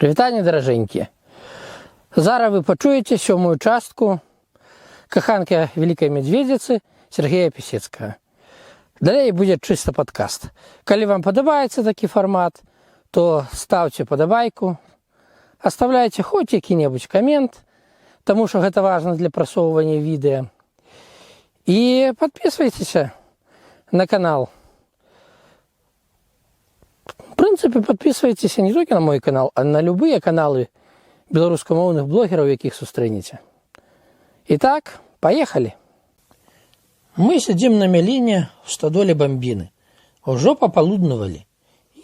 Прывітанне, даражэнькія. Зараз вы пачуеце сёмую частку каханкі вялікай мядзведзіцы Сергея Пісецкага. Далей будзе чыста падкаст. Калі вам падабаецца такі фармат, то ставце падабайку, аставляйце хоць які-небудзь камент, таму што гэта важна для прасоўвання відэа. І падпісвайцеся на канал. В прынцыпе, падпісвайцеся не толькі на мой канал, а на любыя каналы беларускамоўных блогераў, якіх сустрэнеце. Итак, поехали. Мы сядзім на мяліне в стадоле бамбіны. Ужо папалуднавалі.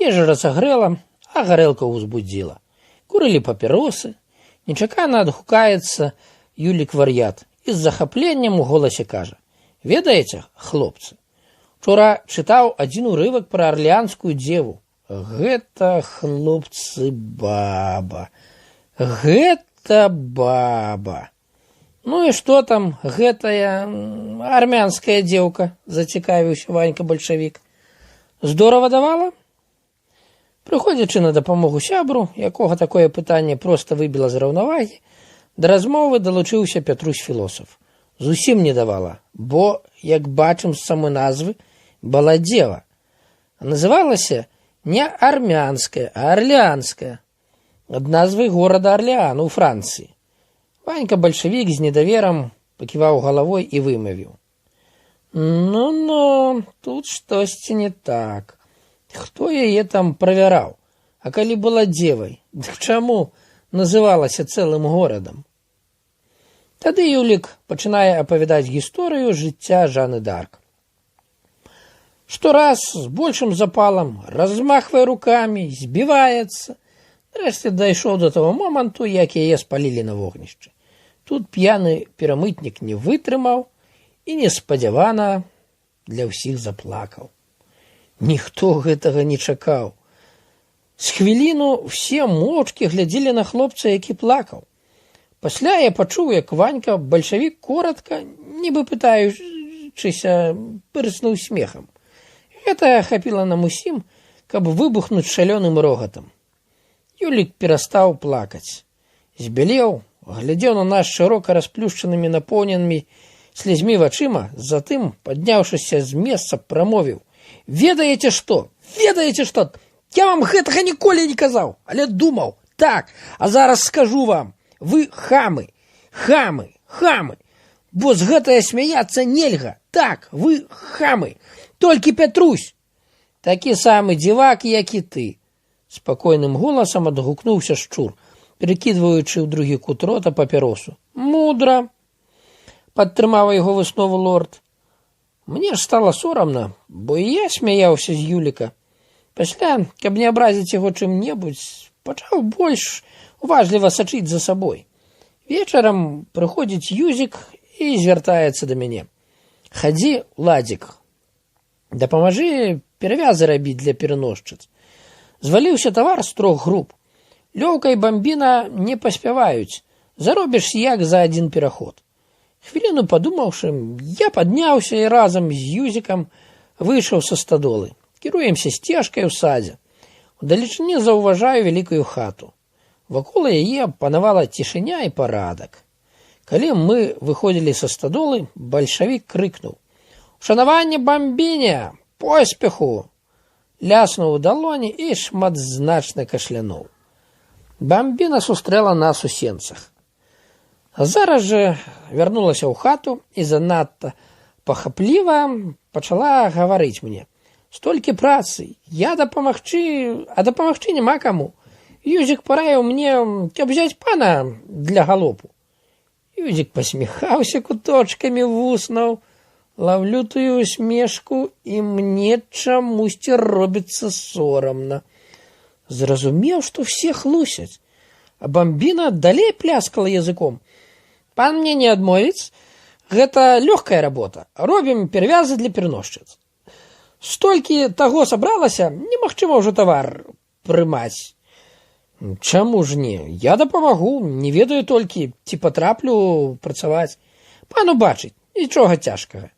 Ежа разагрэла, а гарэлка ўзбудзіла. Курылі папіросы. Нечакана адгукаецца Юлік-вар'ят і з захапленнем у голасе кажа: «Ведаеце, хлопцы, учора чытаў адзін урывак пра арлеанскую дзеву. Гэта, хлопцы, баба. Гэта баба». «Ну і што там гэтая армянская дзеўка?» – зацікавіўся Ванька-бальшавік. «Здорава давала?» Прыходзячы на дапамогу сябру, якога такое пытанне проста выбіла з раўнавагі, да размовы далучыўся Пятрусь-філосаф. Зусім не давала, бо, як бачым з самой назвы, баладзева. Называлася не армянская, а арлеанская, ад назвы горада Арлеан у Францыі. Ванька-бальшавік з недаверам паківаў галавой і вымавіў: «Ну, тут штосьці не так. Хто яе там правяраў? А калі была дзевай, дык чаму называлася цэлым горадам?» Тады Юлік пачынае апавядаць гісторыю жыцця Жанны д'Арк. Штораз з большым запалам размахвае рукамі, збіваецца. Нарэшце дайшоў да таго моманту, як яе спалілі на вогнішчы. Тут п'яны перамытнік не вытрымаў і неспадзявана для ўсіх заплакаў. Ніхто гэтага не чакаў. З хвіліну все моўчкі глядзелі на хлопца, які плакаў. Пасля я пачуў, як Ванька-бальшавік коратка, нібы пытаючыся, пырснуў смехам. Гэта хапіла нам усім, каб выбухнуць шалёным рогатам. Юлік перастаў плакаць. Збялеў, глядзеў на нас шырока расплюшчанымі напоўненымі слязьмі вачыма, затым, падняўшыся з месца, прамовіў: «Ведаеце што? Ведаеце што? Я вам гэтага ніколі не казаў, але думаў. Так, а зараз скажу вам. Вы хамы, хамы, хамы. Бо з гэтае смяяцца нельга. Так, вы хамы. Толькі Пятрусь. Такі самы дзівак, як і ты». Спакойным голасам адгукнуўся шчур, перакідваючы ў другі кут рота папіросу. «Мудра», – падтрымаў яго выснову лорд. Мне ж стала сорамна, бо і я смяяўся з Юліка. Пасля, каб не абразіць яго чым-небудзь, пачаў больш уважліва сачыць за сабой. Вечарам прыходзіць Юзік і звяртаецца да мяне: «Хадзі, Ладзік, дапамажы перавязы рабіць для пераносчыц. Зваліўся тавар з 3 груп. Лёўка і бамбіна не паспяваюць. Заробіш як за адзін пераход». Хвіліну падумаўшы, я падняўся і разам з Юзікам выйшаў са стадолы. Кіруемся сцежкай у садзе. Удалечыні заўважаю вялікую хату. Вакол яе панавала цішыня і парадак. Калі мы выходзілі са стадолы, бальшавік крыкнуў: «Ушанаванне бамбіне! Поспеху!» Ляснуў у далоні і шматзначна кашлянуў. Бамбіна сустрэла нас у сенцах. Зараз жа вярнулася ў хату і занадта пахапліва пачала гаварыць мне: «Столькі працы, я дапамагчы, а дапамагчы няма каму. Юзік параіў мне, каб взяць пана для галопу». Юзік пасміхаўся куточкамі вуснаў. Лаўлю тую усмешку, і мне чамусьці робіцца сорамна. Зразумеў, што все хлусяць, а бамбіна далей пляскала языком. «Пан мне не адмовіць, гэта лёгкая работа. Робім перавязы для пераносчыц. Столькі таго сабралася, немагчыма ўжо тавар прымаць». «Чаму ж не? Я дапамагу, не ведаю толькі, ці патраплю працаваць. Пану бачыць, нічога цяжкага».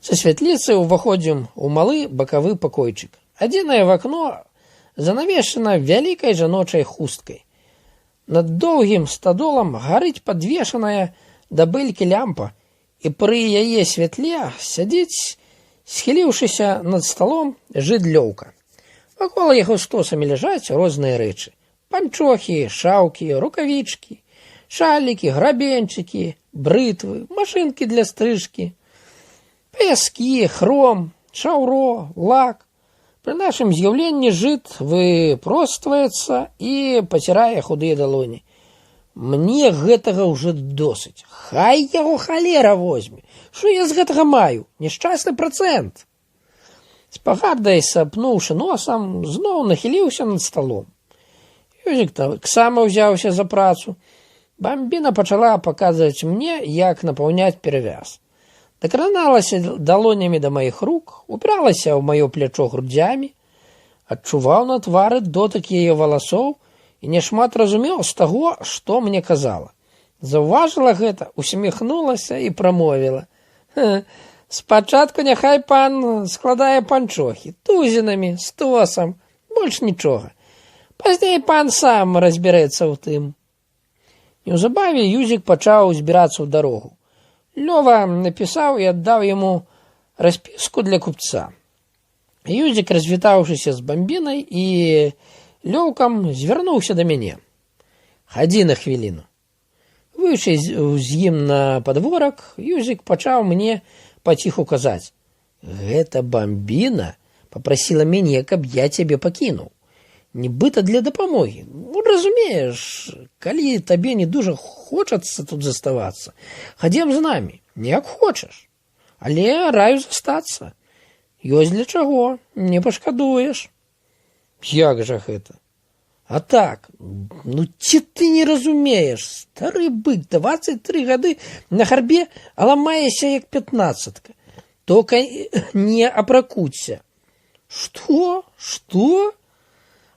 Са святліцы ўваходзім у малы бакавы пакойчык. Адзінае в акно занавешана вялікай жаночай хусткай. Над доўгім стадолам гарыць падвешаная да бэлькі лямпа, і пры яе святле сядзіць, схіліўшыся над сталом, жыдлёўка. Вакол яго стосамі ляжаць розныя рэчы: панчохі, шаўкі, рукавічкі, шалікі, грабенчыкі, брытвы, машынкі для стрыжкі, паяскі, хром, шаўро, лак. Пры нашым з'яўленні жыд выпростваецца і пацірае худыя далоні. Мне гэтага ўжо досыць. Хай яго халера возьме. Што я з гэтага маю? Няшчасны працэнт. З пагардай сапнуўшы носам, зноў нахіліўся над сталом. Юзік таксама ўзяўся за працу. Бамбіна пачала паказваць мне, як напаўняць перавяз. Дакраналася далонямі да маіх рук, упіралася ў маё плячо грудзямі, адчуваў на твары дотык яе валасоў і няшмат разумеў з таго, што мне казала. Заўважыла гэта, усміхнулася і прамовіла: «Спачатку няхай пан складае панчохі, тузінамі, стосам, больш нічога. Пазней пан сам разбярэцца ў тым». Неўзабаве Юзік пачаў збірацца ў дарогу. Лёва напісаў і аддаў яму распіску для купца. Юзік, развітаўшыся з Бамбінай і Лёўкам, звярнуўся да мяне. «Хадзі на хвіліну». Выйшай з ім на падворак, Юзік пачаў мне паціху казаць: «Гэта Бамбіна папрасіла мяне, каб я цябе пакінуў. Нібыта для дапамогі. Разумееш, калі табе не дужа хочацца тут заставацца, хадзем з намі, як хочаш. Але раю застацца. Ёсць для чаго, не пашкадуеш». «Як жа гэта?» «А так, ці ты не разумееш, стары бык, 23 гады на гарбе, а ламаешся як 15-ка. Тока не апракуцься». «Што? Што?»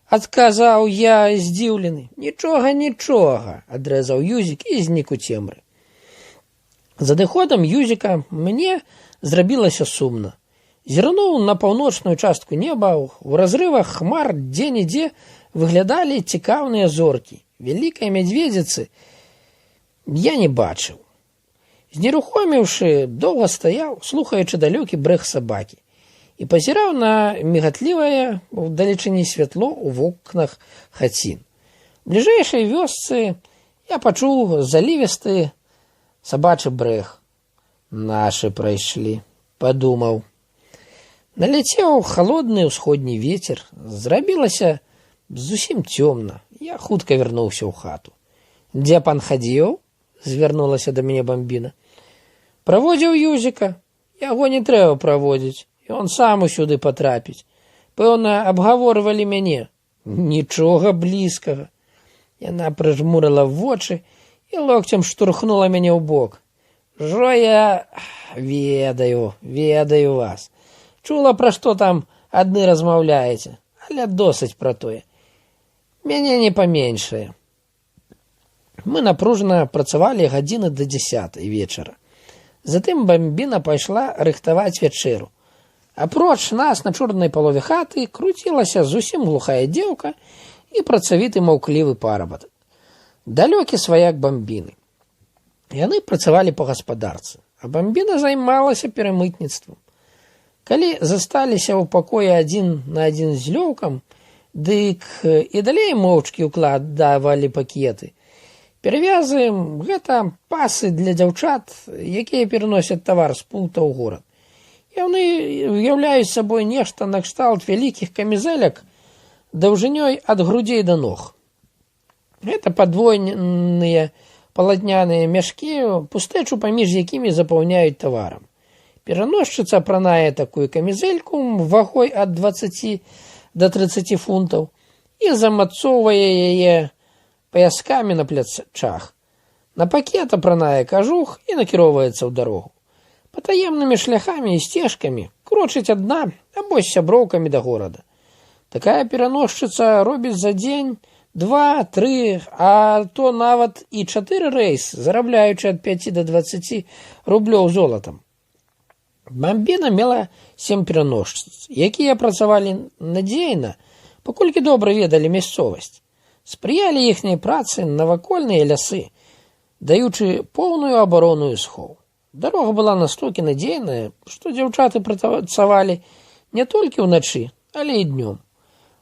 адказаў я здзіўлены. «Нічога», адрэзаў Юзік і знік у цемры. За адыходам Юзіка мне зрабілася сумна. Зірнуў на паўночную частку неба, у разрывах хмар дзе-нідзе выглядалі цікаўныя зоркі. Вялікай мядзведзіцы я не бачыў. Знерухоміўшы, доўга стаяў, слухаючы далёкі брэх сабакі, і пазіраў на мігатлівае ў далечыні святло ў вокнах хацін. У бліжэйшай вёсцы я пачуў залівісты сабачы брэх. «Нашы прайшлі», падумаў. Наляцеў халодны ўсходні вецер, зрабілася зусім цёмна. Я хутка вярнуўся ў хату. «Дзе пан хадзіў?» — звярнулася да мяне Бамбіна. «Праводзіў Юзіка. Яго не трэба праводзіць. Ён сам усюды патрапіць. Пэўна, абгаворвалі мяне». «Нічога блізкага». Яна прыжмурыла вочы і локцем штурхнула мяне ў бок. «Жо я ведаю вас. Чула, пра што там адны размаўляеце, але досыць пра тое. Мяне не паменшае». Мы напружана працавалі гадзіны да 10 вечара. Затым Бамбіна пайшла рыхтаваць вячэру. Апроч нас на чорнай палове хаты круцілася зусім глухая дзеўка і працавіты маўклівы парабат. Далёкі сваяк Бамбіны. Яны працавалі па гаспадарцы, а Бамбіна займалася перамытніцтвам. Калі засталіся ў пакоі адзін на адзін з Лёўкам, дык і далей моўчкі укладавалі пакеты. Перавязы – гэта пасы для дзяўчат, якія пераносяць тавар з пункта ў горад. Яны уяўляюць сабой нешта накшталт вялікіх камізэлек даўжынёй ад грудзей да ног. Гэта падвойныя палатняныя мяшкі, пустэчу паміж якімі запаўняюць таварам. Пераносчыца апранае такую камізэльку вагой ад 20 да 30 фунтаў і замацоўвае яе паяскамі на плячах. На пакет апранае кажух і накіроўваецца ў дарогу. Патаемнымі шляхамі і сцежкамі крочыць адна або з сяброўкамі да горада. Такая пераносчыца робіць за дзень 2, 3, а то нават і 4 рэйс, зарабляючы ад 5 да 20 рублёў золатам. Бамбіна мела 7 пераносчыц, якія працавалі надзейна, паколькі добра ведалі мясцовасць. Спрыялі іхняй працы навакольныя лясы, даючы поўную абарону схоў. Дарога была настолькі надзейная, што дзяўчаты працавалі не толькі ўначы, але і днём.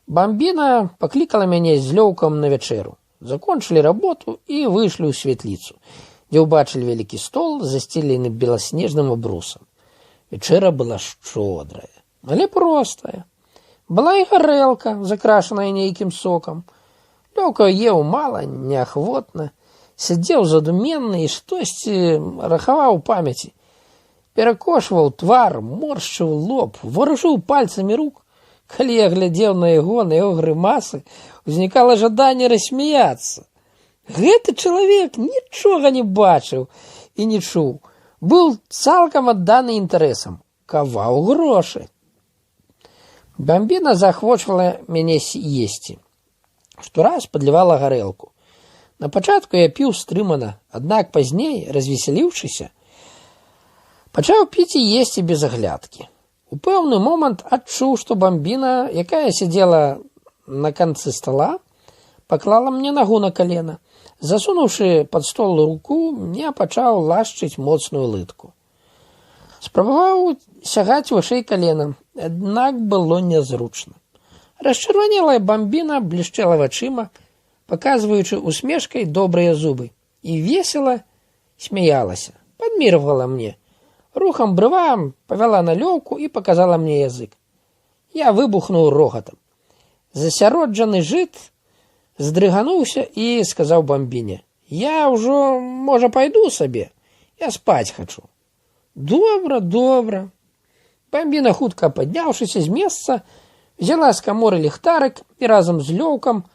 Бамбіна паклікала мяне з лёўкам на вячэру. Закончылі работу і выйшлі ў светліцу, дзе ўбачылі вялікі стол, засцелены беласнежным абрусам. Вячэра была шчодрая, але простая. Была і гарэлка, закрашаная нейкім сокам. Лёўка еў мала, неахвотна, сядзеў задуменны і штосьці рахаваў у памяці. Перакошваў твар, моршчыў лоб, варушыў пальцамі рук. Калі я глядзеў на яго грымасы, узнікала жаданне рассмяяцца. Гэты чалавек нічога не бачыў і не чуў. Быў цалкам адданы інтарэсам, каваў грошы. Бамбіна заахвочвала мяне есці. Штораз падлівала гарэлку. На пачатку я піў стрымана, аднак пазней, развесяліўшыся, пачаў піць і есці без аглядкі. У пэўны момант адчуў, што бамбіна, якая сядзела на канцы стола, паклала мне нагу на калена. Засунуўшы пад стол руку, я пачаў лашчыць моцную лытку. Спрабаваў сягаць вышэй калена, аднак было нязручна. Расчырванелая бамбіна блішчэла вачыма, паказваючы усмешкай добрыя зубы, і весела смяялася, падміргвала мне. Рухам брыва павяла на лёўку і паказала мне язык. Я выбухнуў рогатам. Засяроджаны жыт здрыгануўся і сказаў бамбіне: «Я ўжо, можа, пайду сабе, я спаць хачу». «Добра, добра». Бамбіна, хутка падняўшыся з месца, взяла з каморы ліхтарык і разам з лёўкам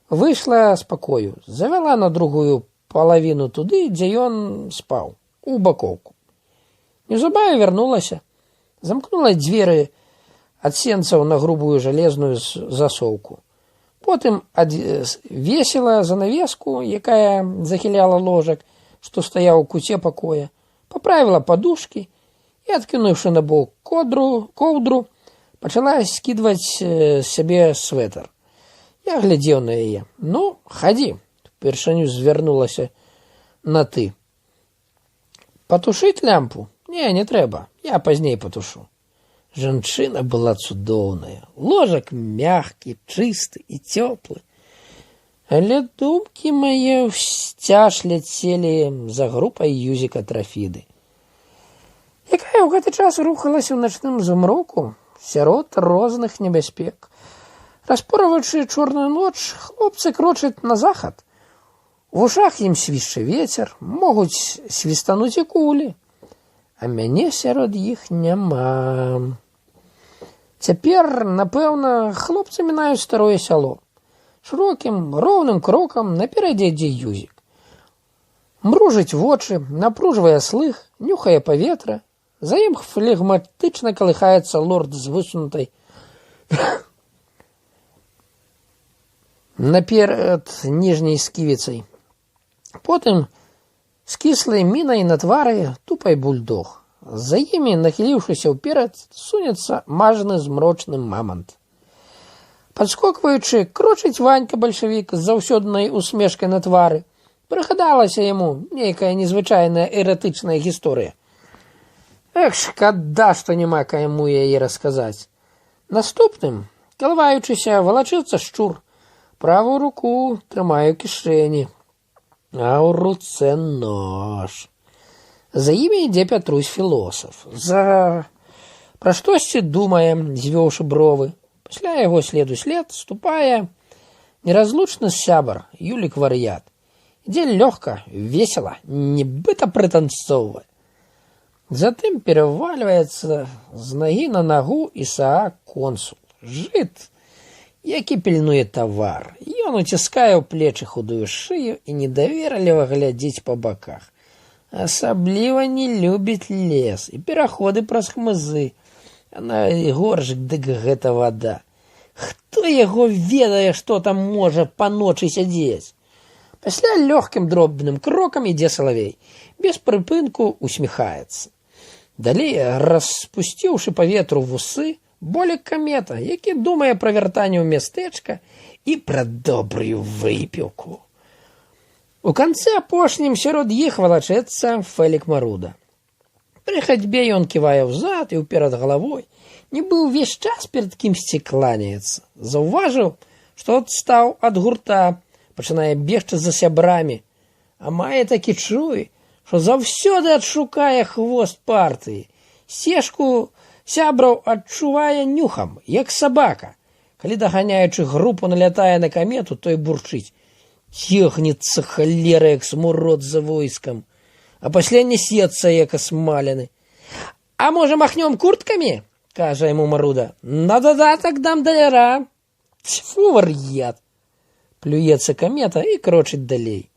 выйшла з пакою, завяла на другую палавіну туды, дзе ён спаў, у бакоўку. Неўзабаве вярнулася, замкнула дзверы ад сенцаў на грубую жалезную засоўку. Потым весела занавеску, якая захіляла ложак, што стаяў у куце пакоя, паправіла падушкі і, адкінуўшы на бок коўдру, пачала скідваць з сябе свэтар. Я глядзеў на яе. «Ну, хадзі», упершыню звярнулася на «ты». «Патушыць лямпу?» Не трэба, я пазней патушу». Жанчына была цудоўная, ложак мягкі, чысты і цёплы. Але думкі мае ўсцяж ляцелі за групай Юзіка Трафіды, якая ў гэты час рухалася ў начным змроку сярод розных небяспек. Распорваючы чорную ноч, хлопцы крочаць на захад. У вушах ім свішчэ вецер, могуць свістануць і кулі. А мяне сярод іх няма. Цяпер, напэўна, хлопцы мінаюць старое сяло. Шырокім, роўным крокам наперадзе ідзе Юзік. Мружыць вочы, напружвае слых, нюхае паветра. За ім флегматычна калыхаецца лорд з высунутай наперад ніжняй сківіцай. Потым з кіслай мінай на твары тупай бульдог. За імі, нахіліўшыся ўперад, сунецца мажны змрочны мамант. Падскокваючы, крочыць Ванька-бальшавік з заўсёднай усмешкай на твары. Прыгадалася яму нейкая незвычайная эратычная гісторыя. Эх, шкада, што няма каму яе расказаць. Наступным, калываючыся, валачыцца шчур. Правую руку трымаю кішэні, а ў руцэ нож. За імі ідзе Пятрусь філосаф. Пра штосьці думае, звёўшы бровы. Пасля яго следу след ступае неразлучны сябар Юлік Вар'ят. Ідзе лёгка, весела, нібыта прытанцоўвае. Затым перавальваецца з нагі на нагу Ісаак консул. Жыт, які пільнуе тавар. Ён уціскае ў плечы худую шыю і недаверліва глядзіць па баках. Асабліва не любіць лес і пераходы праз хмызы. А найгорш, дык гэта вада. Хто яго ведае, што там можа па ночы сядзець? Пасля лёгкім дробным крокам ідзе салавей. Без прыпынку усміхаецца. Далей, распусціўшы па ветру вусы, Болік камета, які думае пра вяртанне ў мястэчка і пра добрую выпіўку. У канцы апошнім сярод іх валачэцца Фэлік Маруда. Пры хадьбе ён ківае ўзад і ўперад галавой, нібы ўвесь час перад кімсьці кланяецца. Заўважыў, што адстаў ад гурта, пачынае бегчы за сябрамі, а мае такі чуй, што заўсёды адшукае хвост партыі. Сешку сябраў адчувае нюхам, як сабака. Калі даганяючы групу налятае на камету, той бурчыць: «Цехнецца халера, як смурод за войскам, а пасля несецца, як асмалены». «А можа, махнём курткамі?» – кажа яму Маруда. «На дадатак дам даляра». «Тьфу, вар'ят!» Плюецца камета і крочыць далей.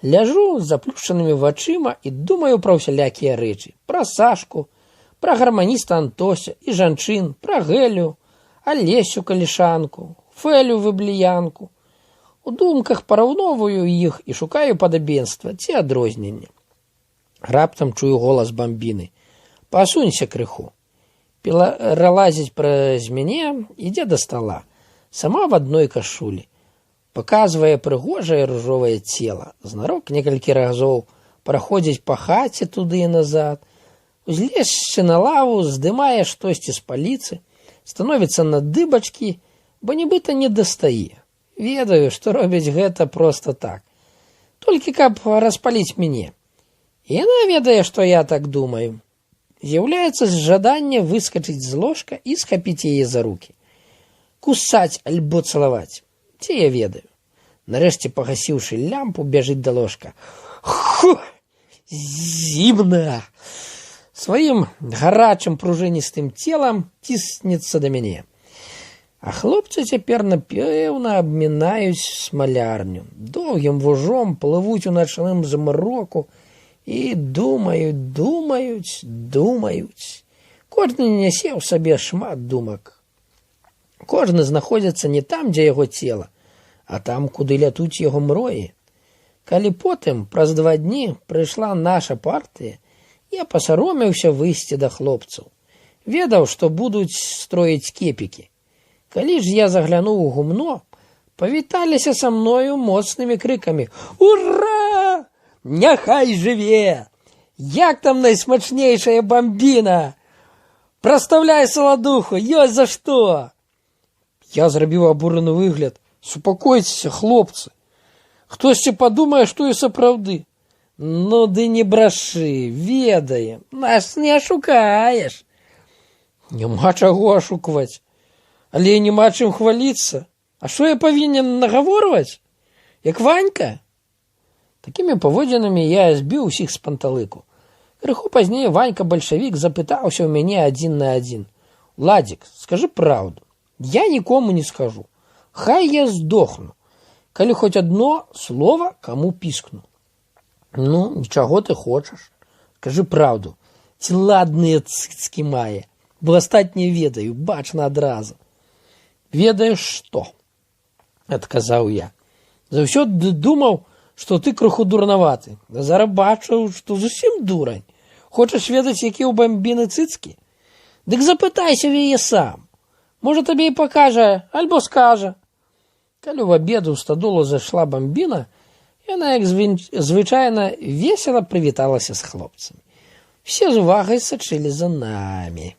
Ляжу з заплюшчанымі вачыма і думаю пра ўсялякія рэчы. Пра Сашку, пра гарманіста Антося і жанчын, пра Гэлю, Алесю Калішанку, Фэлю Выбліянку. У думках параўноўваю іх і шукаю падабенства ці адрозненне. Раптам чую голас бамбіны: «Пасунься крыху». Пералазіць праз мяне, ідзе да стала, сама в адной кашулі. Паказвае прыгожае ружовае цела. Знарок некалькі разоў праходзіць па хаце туды і назад. Узлезшы на лаву, здымае штосьці з паліцы, становіцца на дыбачкі, бо нібыта не дастае. Ведаю, што робіць гэта проста так. Толькі каб распаліць мяне. І яна ведае, што я так думаю. З'яўляецца жаданне выскачыць з ложка і схапіць яе за рукі. Кусаць альбо цалаваць. Ці я ведаю. Нарэшце, пагасіўшы лямпу, бяжыць да ложка. Хух! Зімна! Сваім гарачым пружыністым целам ціснецца да мяне. А хлопцы цяпер напэўна абмінаюць смалярню. Доўгім вужом плывуць у начным змроку і думаюць. Кожны нясе ў сабе шмат думак. Кожны знаходзіцца не там, дзе яго цела, а там, куды лятуць яго мроі. Калі потым, праз 2 дні, прыйшла наша партыя, я пасаромеўся выйсці да хлопцаў. Ведаў, што будуць строіць кепікі. Калі ж я заглянуў у гумно, павіталіся са мною моцнымі крыкамі: «Ура! Няхай жыве! Як там найсмачнейшая бамбіна! Прастаўляй саладуху, ёсць за што!» Я зрабіў абураны выгляд. «Супакойцеся, хлопцы! Хтосьці падумае, што і сапраўды». «Ну ды не брашы, ведаем, нас не ашукаеш». «Няма чаго ашукваць, але няма чым хваліцца. А што я павінен нагаворваць? Як Ванька?» Такімі паводзінамі я збіў усіх з панталыку. Крыху пазней Ванька-бальшавік запытаўся ў мяне 1 на 1. «Ладзік, скажы праўду. Я нікому не скажу. Хай я здохну, калі хоць адно слова каму піскну». «Ну, нічаго ты хочаш. Скажы праўду, ці ладныя цыцкі мае, бо астатнія ведаю, бачна адразу». «Ведаеш што?» – адказаў я. «Заўсёды думаў, што ты крыху дурнаваты. Зараз бачыў, што зусім дурань. Хочаш ведаць, якія ў бамбіны цыцкі? Дык запытайся в яе сам. Можа, табе і пакажа, альбо скажа». Калі ў абеду ў стадолу зайшла бамбіна, яна, як звычайна, весела прывіталася з хлопцамі. Все з увагай сачылі за намі.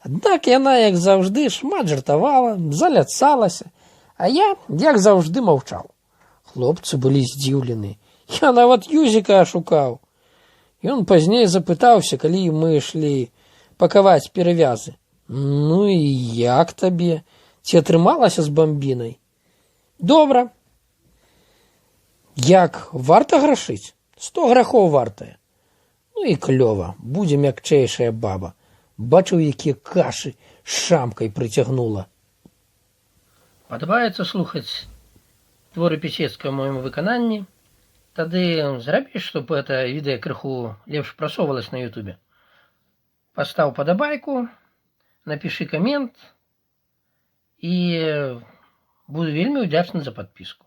Аднак яна, як заўжды, шмат жартавала, заляцалася, а я, як заўжды, маўчаў. Хлопцы былі здзіўлены. Я нават Юзіка ашукаў. Ён пазней запытаўся, калі мы ішлі пакаваць перавязы: «Ну і як табе? Ці атрымалася з бамбінай?» «Добра». «Як, варта грашыць? 100 грахоў вартая». «Ну і клёва, будзе мякчэйшая баба. Бачыў, якія кашы шамкай прыцягнула». Падабаецца слухаць творы пісецкага ў маім выкананні? Тады зрабі, чтоб это відэа крыху лепш прасоўвалася на ютубе. Пастаў падабайку, напішы камент і буду вельмі ўдзячны за падпіску.